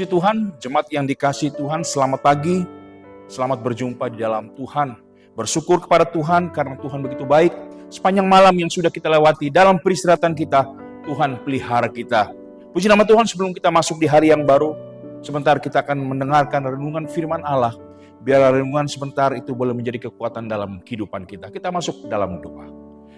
Puji Tuhan, jemaat yang dikasihi Tuhan, selamat pagi, selamat berjumpa di dalam Tuhan. Bersyukur kepada Tuhan karena Tuhan begitu baik. Sepanjang malam yang sudah kita lewati dalam peristirahatan kita, Tuhan pelihara kita. Puji nama Tuhan, sebelum kita masuk di hari yang baru, sebentar kita akan mendengarkan renungan firman Allah. Biar renungan sebentar itu boleh menjadi kekuatan dalam kehidupan kita. Kita masuk dalam doa.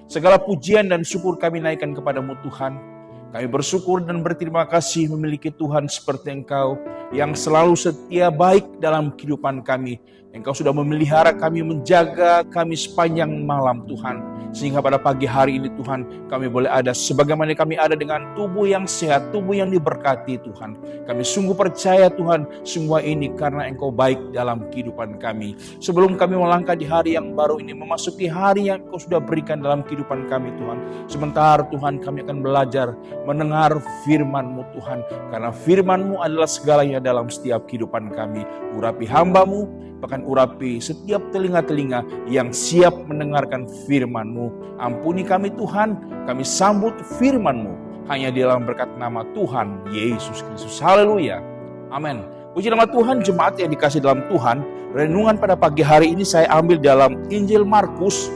Segala pujian dan syukur kami naikkan kepadamu Tuhan. Kami bersyukur dan berterima kasih memiliki Tuhan seperti Engkau yang selalu setia baik dalam kehidupan kami. Engkau sudah memelihara kami, menjaga kami sepanjang malam Tuhan. Sehingga pada pagi hari ini Tuhan kami boleh ada sebagaimana kami ada dengan tubuh yang sehat, tubuh yang diberkati Tuhan. Kami sungguh percaya Tuhan semua ini karena Engkau baik dalam kehidupan kami. Sebelum kami melangkah di hari yang baru ini, memasuki hari yang Engkau sudah berikan dalam kehidupan kami Tuhan. Sebentar Tuhan kami akan belajar mendengar firman-Mu Tuhan. Karena firman-Mu adalah segalanya dalam setiap kehidupan kami. Urapi hamba-Mu, bahkan urapi setiap telinga-telinga yang siap mendengarkan firman-Mu. Ampuni kami Tuhan, kami sambut firman-Mu hanya di dalam berkat nama Tuhan Yesus Kristus. Haleluya. Amin. Puji nama Tuhan, jemaat yang dikasih dalam Tuhan. Renungan pada pagi hari ini saya ambil dalam Injil Markus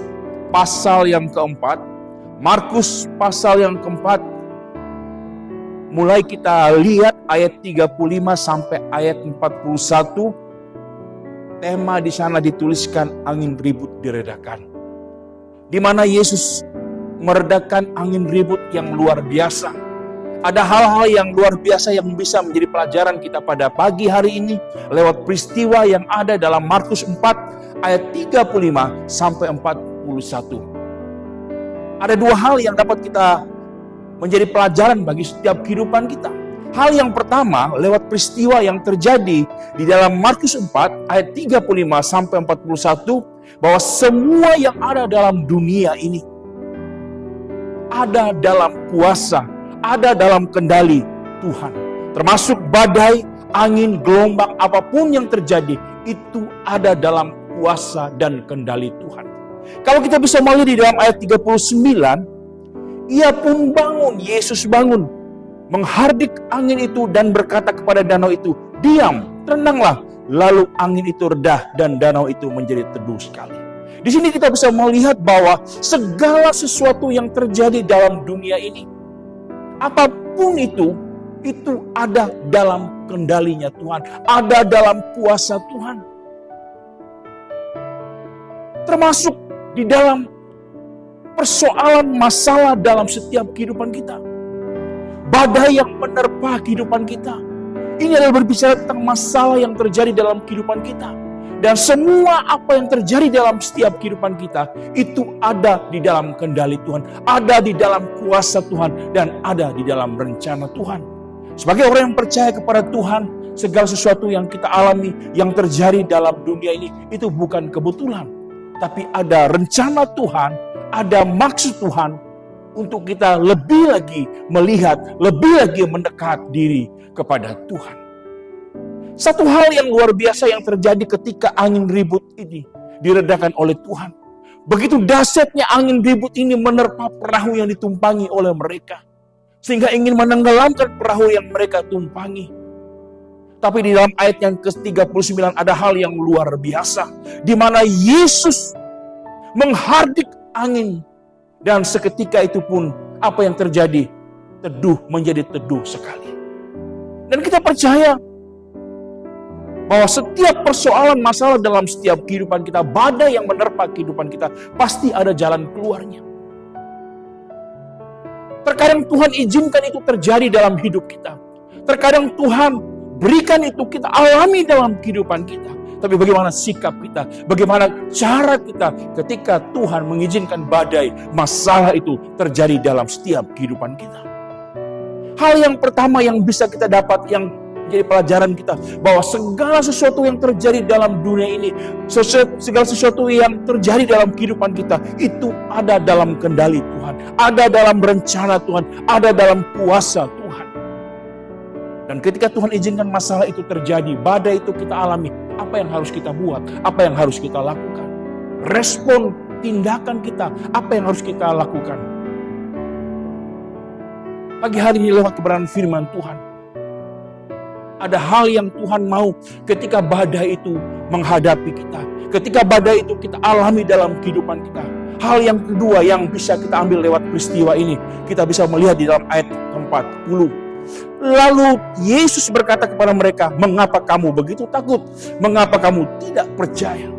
pasal yang keempat. Markus pasal yang keempat. Mulai kita lihat ayat 35 sampai ayat 41. Tema di sana dituliskan angin ribut diredakan. Di mana Yesus meredakan angin ribut yang luar biasa. Ada hal-hal yang luar biasa yang bisa menjadi pelajaran kita pada pagi hari ini lewat peristiwa yang ada dalam Markus 4 ayat 35 sampai 41. Ada dua hal yang dapat kita menjadi pelajaran bagi setiap kehidupan kita. Hal yang pertama lewat peristiwa yang terjadi di dalam Markus 4 ayat 35 sampai 41 bahwa semua yang ada dalam dunia ini ada dalam kuasa, ada dalam kendali Tuhan. Termasuk badai, angin, gelombang, apapun yang terjadi itu ada dalam kuasa dan kendali Tuhan. Kalau kita bisa melihat di dalam ayat 39, ia pun bangun, Yesus bangun, menghardik angin itu dan berkata kepada danau itu, diam, tenanglah. Lalu angin itu reda dan danau itu menjadi teduh sekali. Di sini kita bisa melihat bahwa segala sesuatu yang terjadi dalam dunia ini, apapun itu ada dalam kendalinya Tuhan, ada dalam kuasa Tuhan. Termasuk di dalam persoalan masalah dalam setiap kehidupan kita. Badai yang menerpa kehidupan kita. Ini adalah berbicara tentang masalah yang terjadi dalam kehidupan kita. Dan semua apa yang terjadi dalam setiap kehidupan kita, itu ada di dalam kendali Tuhan. Ada di dalam kuasa Tuhan. Dan ada di dalam rencana Tuhan. Sebagai orang yang percaya kepada Tuhan, segala sesuatu yang kita alami, yang terjadi dalam dunia ini, itu bukan kebetulan. Tapi ada rencana Tuhan, ada maksud Tuhan, untuk kita lebih lagi melihat, lebih lagi mendekat diri kepada Tuhan. Satu hal yang luar biasa yang terjadi ketika angin ribut ini diredakan oleh Tuhan. Begitu dahsyatnya angin ribut ini menerpa perahu yang ditumpangi oleh mereka. Sehingga ingin menenggelamkan perahu yang mereka tumpangi. Tapi di dalam ayat yang ke-39 ada hal yang luar biasa. Di mana Yesus menghardik angin. Dan seketika itu pun apa yang terjadi? Teduh menjadi teduh sekali. Dan kita percaya bahwa setiap persoalan masalah dalam setiap kehidupan kita, badai yang menerpa kehidupan kita, pasti ada jalan keluarnya. Terkadang Tuhan izinkan itu terjadi dalam hidup kita. Terkadang Tuhan berikan itu kita alami dalam kehidupan kita. Tapi bagaimana sikap kita, bagaimana cara kita ketika Tuhan mengizinkan badai, masalah itu terjadi dalam setiap kehidupan kita. Hal yang pertama yang bisa kita dapat, yang jadi pelajaran kita, bahwa segala sesuatu yang terjadi dalam dunia ini, segala sesuatu yang terjadi dalam kehidupan kita, itu ada dalam kendali Tuhan, ada dalam rencana Tuhan, ada dalam kuasa Tuhan. Dan ketika Tuhan izinkan masalah itu terjadi, badai itu kita alami, apa yang harus kita buat? Apa yang harus kita lakukan? Respon tindakan kita, apa yang harus kita lakukan? Pagi hari ini lewat kebenaran firman Tuhan, Ada hal yang Tuhan mau ketika badai itu menghadapi kita. Ketika badai itu kita alami dalam kehidupan kita. Hal yang kedua yang bisa kita ambil lewat peristiwa ini. Kita bisa melihat di dalam ayat ke-40. Lalu Yesus berkata kepada mereka, mengapa kamu begitu takut? Mengapa kamu tidak percaya?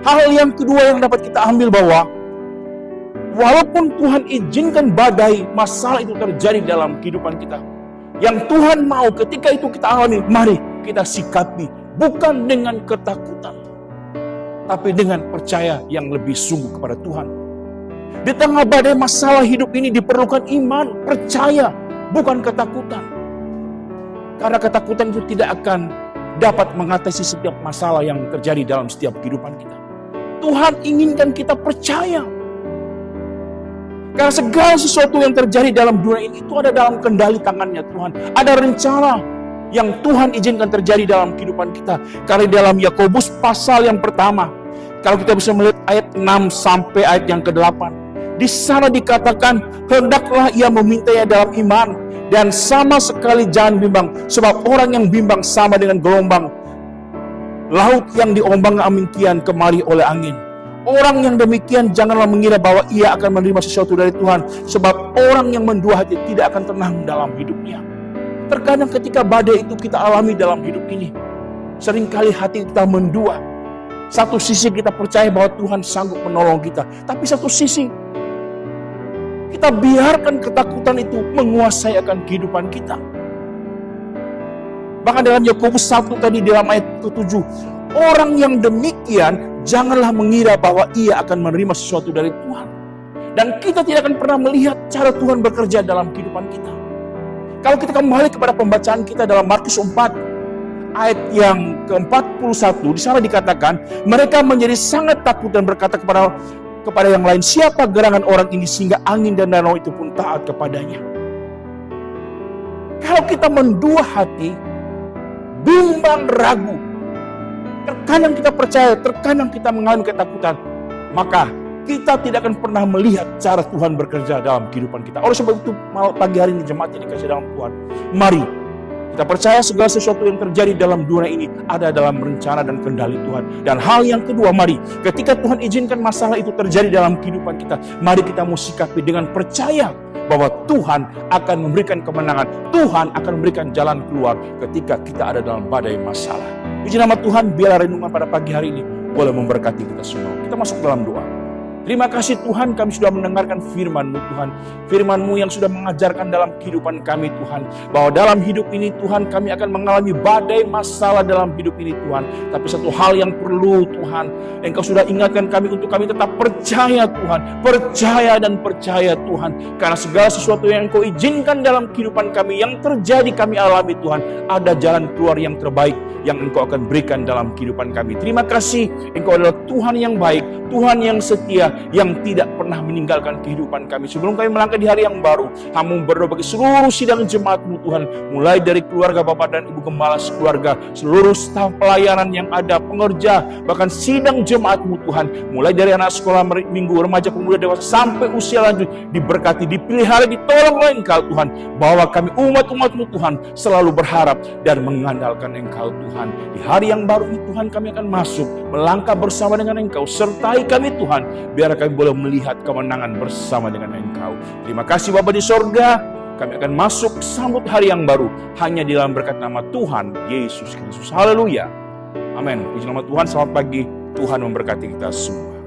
Hal yang kedua yang dapat kita ambil bahwa walaupun Tuhan izinkan badai, masalah itu terjadi dalam kehidupan kita. Yang Tuhan mau ketika itu kita alami, mari kita sikapi. Bukan dengan ketakutan, tapi dengan percaya yang lebih sungguh kepada Tuhan. Di tengah badai masalah hidup ini diperlukan iman, percaya, bukan ketakutan. Karena ketakutan itu tidak akan dapat mengatasi setiap masalah yang terjadi dalam setiap kehidupan kita. Tuhan inginkan kita percaya. Karena segala sesuatu yang terjadi dalam dunia ini itu ada dalam kendali tangannya Tuhan. Ada rencana yang Tuhan izinkan terjadi dalam kehidupan kita. Karena dalam Yakobus pasal yang pertama, kalau kita bisa melihat ayat 6 sampai ayat yang ke-8. Di sana dikatakan, hendaklah ia memintanya dalam iman dan sama sekali jangan bimbang. Sebab orang yang bimbang sama dengan gelombang laut yang diombang-ambingkan kemari oleh angin. Orang yang demikian janganlah mengira bahwa ia akan menerima sesuatu dari Tuhan. Sebab orang yang mendua hati tidak akan tenang dalam hidupnya. Terkadang ketika badai itu kita alami dalam hidup ini, seringkali hati kita mendua. Satu sisi kita percaya bahwa Tuhan sanggup menolong kita. Tapi satu sisi, kita biarkan ketakutan itu menguasai akan kehidupan kita. Bahkan dalam Yakobus 1 tadi dalam ayat ke-7, orang yang demikian janganlah mengira bahwa ia akan menerima sesuatu dari Tuhan. Dan kita tidak akan pernah melihat cara Tuhan bekerja dalam kehidupan kita. Kalau kita kembali kepada pembacaan kita dalam Markus 4 ayat yang ke-41, di sana dikatakan mereka menjadi sangat takut dan berkata kepada yang lain, siapa gerangan orang ini sehingga angin dan danau itu pun taat kepadanya. Kalau kita mendua hati, bimbang, ragu, terkadang kita percaya, terkadang kita mengalami ketakutan, maka kita tidak akan pernah melihat cara Tuhan bekerja dalam kehidupan kita. Oleh sebab itu, pagi hari ini jemaat yang dikasih dalam Tuhan, mari kita percaya segala sesuatu yang terjadi dalam dunia ini ada dalam rencana dan kendali Tuhan. Dan hal yang kedua, mari ketika Tuhan izinkan masalah itu terjadi dalam kehidupan kita, mari kita sikapi dengan percaya bahwa Tuhan akan memberikan kemenangan. Tuhan akan memberikan jalan keluar ketika kita ada dalam badai masalah. Puji nama Tuhan, biarlah renungan pada pagi hari ini boleh memberkati kita semua. Kita masuk dalam doa. Terima kasih Tuhan, kami sudah mendengarkan firman-Mu Tuhan. Firman-Mu yang sudah mengajarkan dalam kehidupan kami Tuhan. Bahwa dalam hidup ini Tuhan kami akan mengalami badai masalah dalam hidup ini Tuhan. Tapi satu hal yang perlu Tuhan, Engkau sudah ingatkan kami untuk kami tetap percaya Tuhan. Percaya dan percaya Tuhan. Karena segala sesuatu yang Engkau izinkan dalam kehidupan kami, yang terjadi kami alami Tuhan. Ada jalan keluar yang terbaik yang Engkau akan berikan dalam kehidupan kami. Terima kasih, Engkau adalah Tuhan yang baik, Tuhan yang setia, yang tidak pernah meninggalkan kehidupan kami. Sebelum kami melangkah di hari yang baru, kami berdoa bagi seluruh sidang jemaat-Mu Tuhan, mulai dari keluarga Bapak dan Ibu Gembala sekeluarga, seluruh staf pelayanan yang ada, pengerja, bahkan sidang jemaat-Mu Tuhan, mulai dari anak sekolah minggu, remaja, pemuda, dewasa, sampai usia lanjut, diberkati, dipelihara, ditolong oleh Engkau Tuhan, bahwa kami umat-umat-Mu Tuhan selalu berharap dan mengandalkan Engkau Tuhan. Di hari yang baru ini Tuhan, kami akan masuk, melangkah bersama dengan Engkau, sertai kami Tuhan, biar kami boleh melihat kemenangan bersama dengan Engkau. Terima kasih Bapa di sorga, kami akan masuk sambut hari yang baru, hanya di dalam berkat nama Tuhan Yesus Kristus. Haleluya. Amin. Puji nama Tuhan, selamat pagi, Tuhan memberkati kita semua.